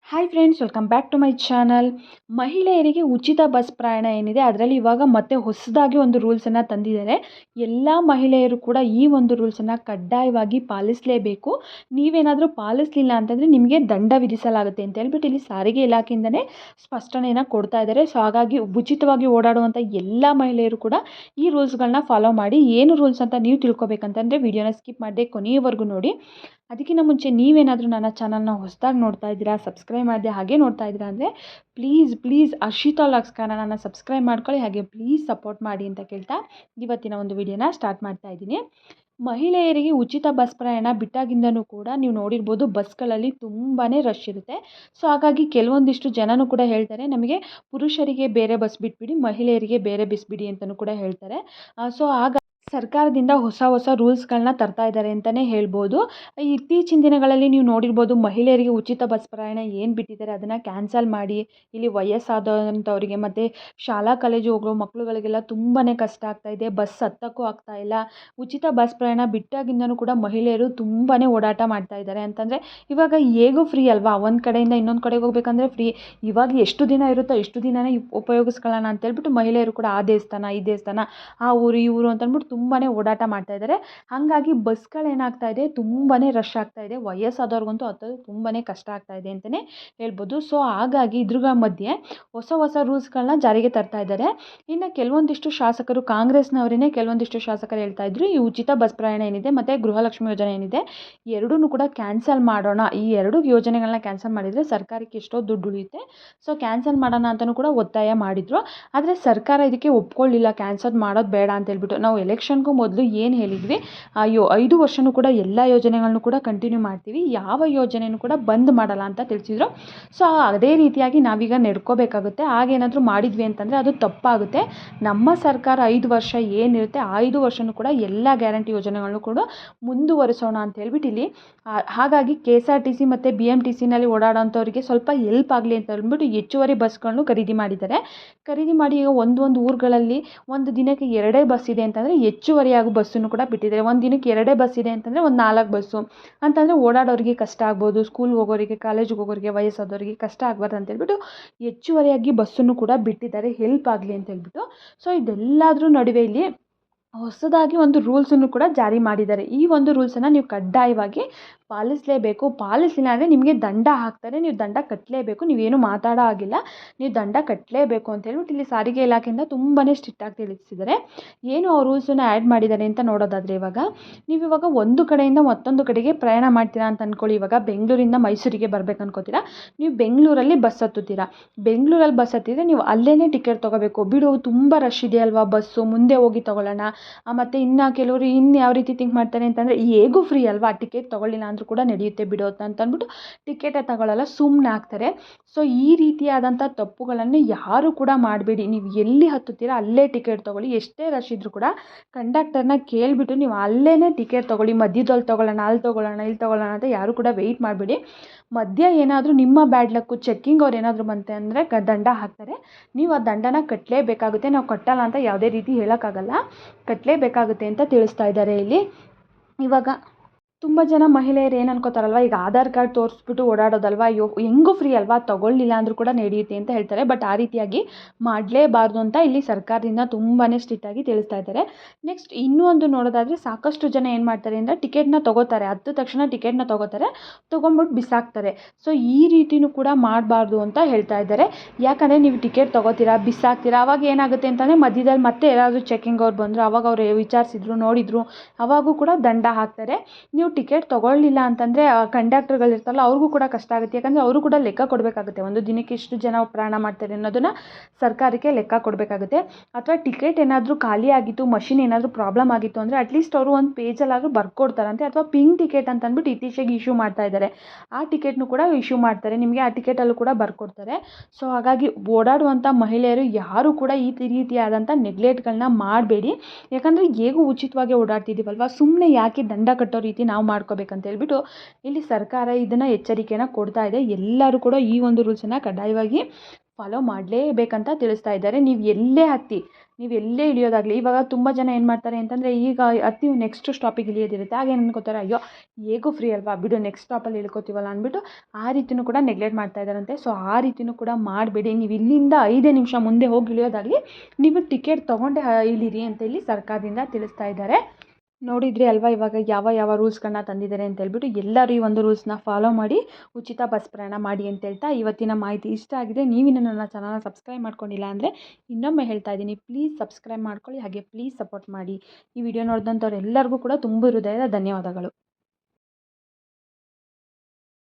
Hi friends, welcome back to my channel. ಮಹಿಳೆಯರಿಗೆ ಉಚಿತ bus ಪ್ರಯಾಣ ಏನಿದೆ ಅದರಲ್ಲಿ ಇವಾಗ ಮತ್ತೆ ಹೊಸದಾಗಿ ಒಂದು ರೂಲ್ಸನ್ನು ತಂದಿದ್ದಾರೆ. ಎಲ್ಲ ಮಹಿಳೆಯರು ಕೂಡ ಈ ಒಂದು ರೂಲ್ಸನ್ನು ಕಡ್ಡಾಯವಾಗಿ ಪಾಲಿಸಲೇಬೇಕು. ನೀವೇನಾದರೂ ಪಾಲಿಸಲಿಲ್ಲ ಅಂತಂದರೆ ನಿಮಗೆ ದಂಡ ವಿಧಿಸಲಾಗುತ್ತೆ ಅಂತ ಹೇಳ್ಬಿಟ್ಟು ಇಲ್ಲಿ ಸಾರಿಗೆ ಇಲಾಖೆಯಿಂದನೇ ಸ್ಪಷ್ಟನೆಯನ್ನು ಕೊಡ್ತಾ ಇದ್ದಾರೆ. ಸೊ ಹಾಗಾಗಿ ಉಚಿತವಾಗಿ ಓಡಾಡುವಂಥ ಎಲ್ಲ ಮಹಿಳೆಯರು ಕೂಡ ಈ ರೂಲ್ಸ್ಗಳನ್ನ ಫಾಲೋ ಮಾಡಿ. ಏನು ರೂಲ್ಸ್ ಅಂತ ನೀವು ತಿಳ್ಕೊಬೇಕಂತಂದರೆ ವಿಡಿಯೋನ ಸ್ಕಿಪ್ ಮಾಡದೆ ಕೊನೆಯವರೆಗೂ ನೋಡಿ. ಅದಕ್ಕಿಂತ ಮುಂಚೆ ನೀವೇನಾದರೂ ನನ್ನ ಚಾನಲ್ನ ಹೊಸದಾಗಿ ನೋಡ್ತಾ ಇದ್ದೀರಾ, ಸಬ್ಸ್ಕ್ರೈಬ್ ಮಾಡದೆ ಹಾಗೆ ನೋಡ್ತಾ ಇದ್ದೀರಾ ಅಂದರೆ ಪ್ಲೀಸ್ ಅರ್ಷಿತಾ ವ್ಲಾಗ್ಸ್ ಚಾನಲನ್ನು ಸಬ್ಸ್ಕ್ರೈಬ್ ಮಾಡ್ಕೊಳ್ಳಿ, ಹಾಗೆ ಪ್ಲೀಸ್ ಸಪೋರ್ಟ್ ಮಾಡಿ ಅಂತ ಕೇಳ್ತಾ ಇವತ್ತಿನ ಒಂದು ವಿಡಿಯೋನ ಸ್ಟಾರ್ಟ್ ಮಾಡ್ತಾ ಇದ್ದೀನಿ. ಮಹಿಳೆಯರಿಗೆ ಉಚಿತ ಬಸ್ ಪ್ರಯಾಣ ಬಿಟ್ಟಾಗಿಂದನೂ ಕೂಡ ನೀವು ನೋಡಿರ್ಬೋದು, ಬಸ್ಗಳಲ್ಲಿ ತುಂಬಾ ರಶ್ ಇರುತ್ತೆ. ಸೊ ಹಾಗಾಗಿ ಕೆಲವೊಂದಿಷ್ಟು ಜನನೂ ಕೂಡ ಹೇಳ್ತಾರೆ, ನಮಗೆ ಪುರುಷರಿಗೆ ಬೇರೆ ಬಸ್ ಬಿಟ್ಬಿಡಿ, ಮಹಿಳೆಯರಿಗೆ ಬೇರೆ ಬಸ್ ಬಿಡಿ ಅಂತಲೂ ಕೂಡ ಹೇಳ್ತಾರೆ. ಸೊ ಆಗ ಸರ್ಕಾರದಿಂದ ಹೊಸ ರೂಲ್ಸ್ಗಳನ್ನ ತರ್ತಾ ಇದ್ದಾರೆ ಅಂತಲೇ ಹೇಳ್ಬೋದು. ಇತ್ತೀಚಿನ ದಿನಗಳಲ್ಲಿ ನೀವು ನೋಡಿರ್ಬೋದು, ಮಹಿಳೆಯರಿಗೆ ಉಚಿತ ಬಸ್ ಪ್ರಯಾಣ ಏನು ಬಿಟ್ಟಿದ್ದಾರೆ ಅದನ್ನು ಕ್ಯಾನ್ಸಲ್ ಮಾಡಿ ಇಲ್ಲಿ ವಯಸ್ಸಾದಂಥವರಿಗೆ ಮತ್ತು ಶಾಲಾ ಕಾಲೇಜು ಹೋಗೋ ಮಕ್ಕಳುಗಳಿಗೆಲ್ಲ ತುಂಬಾ ಕಷ್ಟ ಆಗ್ತಾ ಇದೆ. ಬಸ್ ಹತ್ತಕ್ಕೂ ಆಗ್ತಾ ಇಲ್ಲ. ಉಚಿತ ಬಸ್ ಪ್ರಯಾಣ ಬಿಟ್ಟಾಗಿಂದನೂ ಕೂಡ ಮಹಿಳೆಯರು ತುಂಬಾ ಓಡಾಟ ಮಾಡ್ತಾ ಇದ್ದಾರೆ. ಅಂತಂದರೆ ಇವಾಗ ಹೇಗೂ ಫ್ರೀ ಅಲ್ವಾ, ಒಂದು ಕಡೆಯಿಂದ ಇನ್ನೊಂದು ಕಡೆಗೆ ಹೋಗ್ಬೇಕಂದ್ರೆ ಫ್ರೀ. ಇವಾಗ ಎಷ್ಟು ದಿನ ಇರುತ್ತೋ ಎಷ್ಟು ದಿನವೇ ಉಪಯೋಗಿಸ್ಕೊಳ್ಳೋಣ ಅಂತೇಳ್ಬಿಟ್ಟು ಮಹಿಳೆಯರು ಕೂಡ ಆ ದೇವಸ್ಥಾನ ಈ ದೇವಸ್ಥಾನ, ಆ ಊರು ಈ ಊರು ಅಂತಂದ್ಬಿಟ್ಟು ತುಂಬಾ ಓಡಾಟ ಮಾಡ್ತಾ ಇದ್ದಾರೆ. ಹಾಗಾಗಿ ಬಸ್ಗಳೇನಾಗ್ತಾ ಇದೆ, ತುಂಬಾ ರಶ್ ಆಗ್ತಾ ಇದೆ. ವಯಸ್ಸಾದವ್ರಿಗಂತೂ ಹತ್ತೋದು ತುಂಬಾ ಕಷ್ಟ ಆಗ್ತಾ ಇದೆ ಅಂತಲೇ ಹೇಳ್ಬೋದು. ಸೊ ಹಾಗಾಗಿ ಇದ್ರ ಮಧ್ಯೆ ಹೊಸ ರೂಲ್ಸ್ಗಳನ್ನ ಜಾರಿಗೆ ತರ್ತಾ ಇದ್ದಾರೆ. ಇನ್ನು ಕೆಲವೊಂದಿಷ್ಟು ಶಾಸಕರು, ಕಾಂಗ್ರೆಸ್ನವರೇ ಕೆಲವೊಂದಿಷ್ಟು ಶಾಸಕರು ಹೇಳ್ತಾ ಇದ್ರು, ಈ ಉಚಿತ ಬಸ್ ಪ್ರಯಾಣ ಏನಿದೆ ಮತ್ತು ಗೃಹಲಕ್ಷ್ಮಿ ಯೋಜನೆ ಏನಿದೆ ಎರಡೂ ಕೂಡ ಕ್ಯಾನ್ಸಲ್ ಮಾಡೋಣ. ಈ ಎರಡು ಯೋಜನೆಗಳನ್ನ ಕ್ಯಾನ್ಸಲ್ ಮಾಡಿದರೆ ಸರ್ಕಾರಕ್ಕೆ ಎಷ್ಟೋ ದುಡ್ಡು ಉಳಿಯುತ್ತೆ. ಸೊ ಕ್ಯಾನ್ಸಲ್ ಮಾಡೋಣ ಅಂತಲೂ ಕೂಡ ಒತ್ತಾಯ ಮಾಡಿದರು. ಆದರೆ ಸರ್ಕಾರ ಇದಕ್ಕೆ ಒಪ್ಕೊಳ್ಳಿಲ್ಲ, ಕ್ಯಾನ್ಸಲ್ ಮಾಡೋದು ಬೇಡ ಅಂತ ಹೇಳ್ಬಿಟ್ಟು. ನಾವು ಎಲೆಕ್ಷನ್ಗೂ ಮೊದಲು ಏನು ಹೇಳಿದ್ವಿ, 5 ವರ್ಷವೂ ಕೂಡ ಎಲ್ಲ ಯೋಜನೆಗಳನ್ನು ಕೂಡ ಕಂಟಿನ್ಯೂ ಮಾಡ್ತೀವಿ, ಯಾವ ಯೋಜನೆಯೂ ಕೂಡ ಬಂದ್ ಮಾಡಲ್ಲ ಅಂತ ತಿಳಿಸಿದ್ರು. ಸೊ ಅದೇ ರೀತಿಯಾಗಿ ನಾವೀಗ ನಡ್ಕೋಬೇಕಾಗುತ್ತೆ. ಹಾಗೇನಾದರೂ ಮಾಡಿದ್ವಿ ಅಂತಂದರೆ ಅದು ತಪ್ಪಾಗುತ್ತೆ. ನಮ್ಮ ಸರ್ಕಾರ 5 ವರ್ಷ ಏನಿರುತ್ತೆ 5 ವರ್ಷವೂ ಕೂಡ ಎಲ್ಲ ಗ್ಯಾರಂಟಿ ಯೋಜನೆಗಳನ್ನು ಕೂಡ ಮುಂದುವರಿಸೋಣ ಅಂತ ಹೇಳ್ಬಿಟ್ಟು ಇಲ್ಲಿ ಹಾಗಾಗಿ KSRTC ಮತ್ತು BMTCನಲ್ಲಿ ಓಡಾಡೋಂಥವ್ರಿಗೆ ಸ್ವಲ್ಪ ಹೆಲ್ಪ್ ಆಗಲಿ ಅಂತ ಹೇಳ್ಬಿಟ್ಟು ಹೆಚ್ಚುವರಿ ಬಸ್ಗಳನ್ನು ಖರೀದಿ ಮಾಡಿದ್ದಾರೆ. ಖರೀದಿ ಮಾಡಿ ಈಗ ಒಂದು ಊರುಗಳಲ್ಲಿ ಒಂದು ದಿನಕ್ಕೆ 2 ಬಸ್ ಇದೆ ಅಂತಂದರೆ ಹೆಚ್ಚುವರಿಯಾಗಿ ಬಸ್ಸನ್ನು ಕೂಡ ಬಿಟ್ಟಿದ್ದಾರೆ. ಒಂದು ದಿನಕ್ಕೆ 2 ಬಸ್ ಇದೆ ಅಂತಂದರೆ ಒಂದು 4 ಬಸ್ಸು ಅಂತಂದರೆ ಓಡಾಡೋರಿಗೆ ಕಷ್ಟ ಆಗ್ಬೋದು, ಸ್ಕೂಲ್ಗೆ ಹೋಗೋರಿಗೆ, ಕಾಲೇಜಿಗೆ ಹೋಗೋರಿಗೆ, ವಯಸ್ಸಾದವರಿಗೆ ಕಷ್ಟ ಆಗಬಾರ್ದು ಅಂತ ಹೇಳ್ಬಿಟ್ಟು ಹೆಚ್ಚುವರಿಯಾಗಿ ಬಸ್ಸನ್ನು ಕೂಡ ಬಿಟ್ಟಿದ್ದಾರೆ, ಹೆಲ್ಪ್ ಆಗಲಿ ಅಂತ ಹೇಳ್ಬಿಟ್ಟು. ಸೊ ಇದೆಲ್ಲದರ ನಡುವೆ ಇಲ್ಲಿ ಹೊಸದಾಗಿ ಒಂದು ರೂಲ್ಸನ್ನು ಕೂಡ ಜಾರಿ ಮಾಡಿದ್ದಾರೆ. ಈ ಒಂದು ರೂಲ್ಸನ್ನು ನೀವು ಕಡ್ಡಾಯವಾಗಿ ಪಾಲಿಸಲೇಬೇಕು. ಪಾಲಿಸಲಿಲ್ಲ ಅಂದರೆ ನಿಮಗೆ ದಂಡ ಹಾಕ್ತಾರೆ, ನೀವು ದಂಡ ಕಟ್ಟಲೇಬೇಕು. ನೀವೇನು ಮಾತಾಡೋ ಆಗಿಲ್ಲ, ನೀವು ದಂಡ ಕಟ್ಟಲೇಬೇಕು ಅಂತ ಹೇಳ್ಬಿಟ್ಟು ಇಲ್ಲಿ ಸಾರಿಗೆ ಇಲಾಖೆಯಿಂದ ತುಂಬಾ ಸ್ಟ್ರಿಕ್ಟಾಗಿ ತಿಳಿಸಿದ್ದಾರೆ. ಏನು ಆ ರೂಲ್ಸನ್ನು ಆ್ಯಡ್ ಮಾಡಿದ್ದಾರೆ ಅಂತ ನೋಡೋದಾದರೆ, ಇವಾಗ ಒಂದು ಕಡೆಯಿಂದ ಮತ್ತೊಂದು ಕಡೆಗೆ ಪ್ರಯಾಣ ಮಾಡ್ತೀರಾ ಅಂತ ಅಂದ್ಕೊಳ್ಳಿ. ಇವಾಗ ಬೆಂಗಳೂರಿಂದ ಮೈಸೂರಿಗೆ ಬರಬೇಕು ಅನ್ಕೋತೀರಾ, ನೀವು ಬೆಂಗಳೂರಲ್ಲಿ ಬಸ್ ಹತ್ತುತ್ತೀರಾ. ಬೆಂಗಳೂರಲ್ಲಿ ಬಸ್ ಹತ್ತಿದ್ರೆ ನೀವು ಅಲ್ಲೇ ಟಿಕೆಟ್ ತೊಗೋಬೇಕು. ಬಿಡು ತುಂಬ ರಶ್ ಇದೆ ಅಲ್ವಾ ಬಸ್ಸು, ಮುಂದೆ ಹೋಗಿ ತೊಗೊಳ್ಳೋಣ. ಮತ್ತು ಇನ್ನು ಕೆಲವರು ಯಾವ ರೀತಿ ಥಿಂಕ್ ಮಾಡ್ತಾರೆ ಅಂತಂದರೆ, ಹೇಗೂ ಫ್ರೀ ಅಲ್ವಾ, ಟಿಕೆಟ್ ತೊಗೊಳ್ಳಿಲ್ಲ ಅಂದರೂ ಕೂಡ ನಡೆಯುತ್ತೆ ಬಿಡು ಅಂತ ಅಂದ್ಬಿಟ್ಟು ಟಿಕೆಟೇ ತಗೊಳ್ಳಲ್ಲ, ಸುಮ್ಮನೆ ಆಗ್ತಾರೆ. ಸೊ ಈ ರೀತಿಯಾದಂಥ ತಪ್ಪುಗಳನ್ನು ಯಾರು ಕೂಡ ಮಾಡಬೇಡಿ. ನೀವು ಎಲ್ಲಿ ಹತ್ತುತ್ತೀರಾ ಅಲ್ಲೇ ಟಿಕೆಟ್ ತೊಗೊಳ್ಳಿ. ಎಷ್ಟೇ ರಶ್ ಇದ್ದರೂ ಕೂಡ ಕಂಡಕ್ಟರ್ನ ಕೇಳಿಬಿಟ್ಟು ನೀವು ಅಲ್ಲೇ ಟಿಕೆಟ್ ತೊಗೊಳ್ಳಿ. ಮಧ್ಯದಲ್ಲಿ ತೊಗೊಳ್ಳೋಣ, ಅಲ್ಲಿ ತೊಗೊಳ್ಳೋಣ, ಇಲ್ಲಿ ತೊಗೊಳ್ಳೋಣ ಅಂತ ಯಾರು ಕೂಡ ವೆಯ್ಟ್ ಮಾಡಬೇಡಿ. ಮಧ್ಯ ಏನಾದರೂ ನಿಮ್ಮ ಬ್ಯಾಡ್ ಲಕ್ಕು ಚೆಕ್ಕಿಂಗ್ ಅವ್ರು ಏನಾದರೂ ಬಂತೆ ಅಂದರೆ ದಂಡ ಹಾಕ್ತಾರೆ. ನೀವು ಆ ದಂಡನ ಕಟ್ಟಲೇಬೇಕಾಗುತ್ತೆ. ನಾವು ಕಟ್ಟಲ್ಲ ಅಂತ ಯಾವುದೇ ರೀತಿ ಹೇಳೋಕ್ಕಾಗಲ್ಲ, ಕಟ್ಟಲೇಬೇಕಾಗುತ್ತೆ ಅಂತ ತಿಳಿಸ್ತಾ ಇದ್ದಾರೆ ಇಲ್ಲಿ. ಇವಾಗ ತುಂಬ ಜನ ಮಹಿಳೆಯರು ಏನು ಅನ್ಕೋತಾರಲ್ವ, ಈಗ ಆಧಾರ್ ಕಾರ್ಡ್ ತೋರಿಸ್ಬಿಟ್ಟು ಓಡಾಡೋದಲ್ವ, ಹೆಂಗೂ ಫ್ರೀ ಅಲ್ವಾ, ತೊಗೊಳ್ಳಿಲ್ಲ ಅಂದರೂ ಕೂಡ ನಡೆಯುತ್ತೆ ಅಂತ ಹೇಳ್ತಾರೆ. ಬಟ್ ಆ ರೀತಿಯಾಗಿ ಮಾಡಲೇಬಾರ್ದು ಅಂತ ಇಲ್ಲಿ ಸರ್ಕಾರದಿಂದ ತುಂಬಾ ಸ್ಟ್ರಿಕ್ಟಾಗಿ ತಿಳಿಸ್ತಾ ಇದ್ದಾರೆ. ನೆಕ್ಸ್ಟ್ ಇನ್ನೂ ಒಂದು ನೋಡೋದಾದರೆ, ಸಾಕಷ್ಟು ಜನ ಏನು ಮಾಡ್ತಾರೆ ಅಂದರೆ ಟಿಕೆಟ್ನ ತೊಗೋತಾರೆ, ಹತ್ತಿದ ತಕ್ಷಣ ಟಿಕೆಟ್ನ ತೊಗೊಂಬಿಟ್ಟು ಬಿಸಾಕ್ತಾರೆ. ಸೊ ಈ ರೀತಿಯೂ ಕೂಡ ಮಾಡಬಾರ್ದು ಅಂತ ಹೇಳ್ತಾ ಇದ್ದಾರೆ. ಯಾಕಂದರೆ ನೀವು ಟಿಕೆಟ್ ತೊಗೋತೀರಾ, ಬಿಸಾಕ್ತೀರಾ, ಅವಾಗ ಏನಾಗುತ್ತೆ ಅಂತಂದರೆ ಮಧ್ಯದಲ್ಲಿ ಮತ್ತೆ ಯಾರಾದರೂ ಚೆಕಿಂಗ್ ಅವ್ರು ಬಂದರು, ಅವಾಗ ಅವ್ರು ವಿಚಾರಿಸಿದ್ರು, ನೋಡಿದ್ರು, ಅವಾಗೂ ಕೂಡ ದಂಡ ಹಾಕ್ತಾರೆ. ನೀವು ಟಿಕೆಟ್ ತೊಗೊಳ್ಳಿಲ್ಲ ಅಂತಂದರೆ ಕಂಡಕ್ಟರ್ಗಳಿರ್ತಾರಲ್ಲ ಅವ್ರಿಗೂ ಕೂಡ ಕಷ್ಟ ಆಗುತ್ತೆ. ಯಾಕಂದರೆ ಅವರು ಕೂಡ ಲೆಕ್ಕ ಕೊಡಬೇಕಾಗುತ್ತೆ. ಒಂದು ದಿನಕ್ಕೆ ಎಷ್ಟು ಜನ ಪ್ರಯಾಣ ಮಾಡ್ತಾರೆ ಅನ್ನೋದನ್ನು ಸರ್ಕಾರಕ್ಕೆ ಲೆಕ್ಕ ಕೊಡಬೇಕಾಗುತ್ತೆ. ಅಥವಾ ಟಿಕೆಟ್ ಏನಾದರೂ ಖಾಲಿ ಆಗಿತ್ತು, ಮಷಿನ್ ಏನಾದರೂ ಪ್ರಾಬ್ಲಮ್ ಆಗಿತ್ತು ಅಂದರೆ ಅಟ್ಲೀಸ್ಟ್ ಅವರು ಒಂದು ಪೇಜಲ್ಲಾದರೂ ಬರ್ಕೊಡ್ತಾರಂತೆ. ಅಥವಾ ಪಿಂಕ್ ಟಿಕೆಟ್ ಅಂತ ಅಂದ್ಬಿಟ್ಟು ಇತ್ತೀಚೆಗೆ ಇಶ್ಯೂ ಮಾಡ್ತಾ ಇದ್ದಾರೆ, ಆ ಟಿಕೆಟ್ನು ಕೂಡ ಇಶ್ಯೂ ಮಾಡ್ತಾರೆ, ನಿಮಗೆ ಆ ಟಿಕೆಟಲ್ಲೂ ಕೂಡ ಬರ್ಕೊಡ್ತಾರೆ. ಸೊ ಹಾಗಾಗಿ ಓಡಾಡುವಂಥ ಮಹಿಳೆಯರು ಯಾರು ಕೂಡ ಈ ರೀತಿಯಾದಂಥ ನೆಗ್ಲೆಕ್ಟ್ಗಳನ್ನ ಮಾಡಬೇಡಿ. ಯಾಕಂದರೆ ಹೇಗೂ ಉಚಿತವಾಗಿ ಓಡಾಡ್ತಿದ್ದೀವಲ್ವ, ಸುಮ್ಮನೆ ಯಾಕೆ ದಂಡ ಕಟ್ಟೋ ರೀತಿ ನಾವು ಮಾಡ್ಕೋಬೇಕಂತ ಹೇಳ್ಬಿಟ್ಟು ಇಲ್ಲಿ ಸರ್ಕಾರ ಇದನ್ನು ಎಚ್ಚರಿಕೆಯನ್ನು ಕೊಡ್ತಾ ಇದೆ. ಎಲ್ಲರೂ ಕೂಡ ಈ ಒಂದು ರೂಲ್ಸನ್ನು ಕಡ್ಡಾಯವಾಗಿ ಫಾಲೋ ಮಾಡಲೇಬೇಕಂತ ತಿಳಿಸ್ತಾ ಇದ್ದಾರೆ. ನೀವು ಎಲ್ಲೇ ಹತ್ತಿ, ನೀವು ಎಲ್ಲೇ ಇಳಿಯೋದಾಗಲಿ, ಇವಾಗ ತುಂಬ ಜನ ಏನು ಮಾಡ್ತಾರೆ ಅಂತಂದರೆ, ಈಗ ಹತ್ತಿ ನೆಕ್ಸ್ಟ್ ಸ್ಟಾಪಿಗೆ ಇಳಿಯೋದಿರುತ್ತೆ. ಆಗ ಏನು ಅನ್ಕೋತಾರೆ, ಅಯ್ಯೋ ಹೇಗೂ ಫ್ರೀ ಅಲ್ವಾ ಬಿಡು ನೆಕ್ಸ್ಟ್ ಸ್ಟಾಪಲ್ಲಿ ಇಳ್ಕೊತೀವಲ್ಲ ಅಂದ್ಬಿಟ್ಟು ಆ ರೀತಿಯೂ ಕೂಡ ನೆಗ್ಲೆಕ್ಟ್ ಮಾಡ್ತಾ ಇದ್ದಾರಂತೆ. ಸೊ ಆ ರೀತಿಯೂ ಕೂಡ ಮಾಡಬೇಡಿ. ನೀವು ಇಲ್ಲಿಂದ 5 ನಿಮಿಷ ಮುಂದೆ ಹೋಗಿ ಇಳಿಯೋದಾಗಲಿ, ನೀವು ಟಿಕೆಟ್ ತೊಗೊಂಡೆ ಇಳೀರಿ ಅಂತ ಇಲ್ಲಿ ಸರ್ಕಾರದಿಂದ ತಿಳಿಸ್ತಾ ಇದ್ದಾರೆ. ನೋಡಿದ್ರಿ ಅಲ್ವಾ ಇವಾಗ ಯಾವ ರೂಲ್ಸ್ಗಳನ್ನ ತಂದಿದ್ದಾರೆ ಅಂತ ಹೇಳ್ಬಿಟ್ಟು. ಎಲ್ಲರೂ ಈ ಒಂದು ರೂಲ್ಸ್ನ ಫಾಲೋ ಮಾಡಿ ಉಚಿತ ಬಸ್ ಪ್ರಯಾಣ ಮಾಡಿ ಅಂತ ಹೇಳ್ತಾ, ಇವತ್ತಿನ ಮಾಹಿತಿ ಇಷ್ಟ ಆಗಿದೆ. ನೀವಿನ್ನು ನನ್ನ ಚಾನಲ್ನ ಸಬ್ಸ್ಕ್ರೈಬ್ ಮಾಡ್ಕೊಂಡಿಲ್ಲ ಅಂದರೆ ಇನ್ನೊಮ್ಮೆ ಹೇಳ್ತಾ ಇದ್ದೀನಿ, ಪ್ಲೀಸ್ ಸಬ್ಸ್ಕ್ರೈಬ್ ಮಾಡ್ಕೊಳ್ಳಿ, ಹಾಗೆ ಪ್ಲೀಸ್ ಸಪೋರ್ಟ್ ಮಾಡಿ. ಈ ವಿಡಿಯೋ ನೋಡಿದಂಥವ್ರು ಎಲ್ಲರಿಗೂ ಕೂಡ ತುಂಬ ಹೃದಯದ ಧನ್ಯವಾದಗಳು.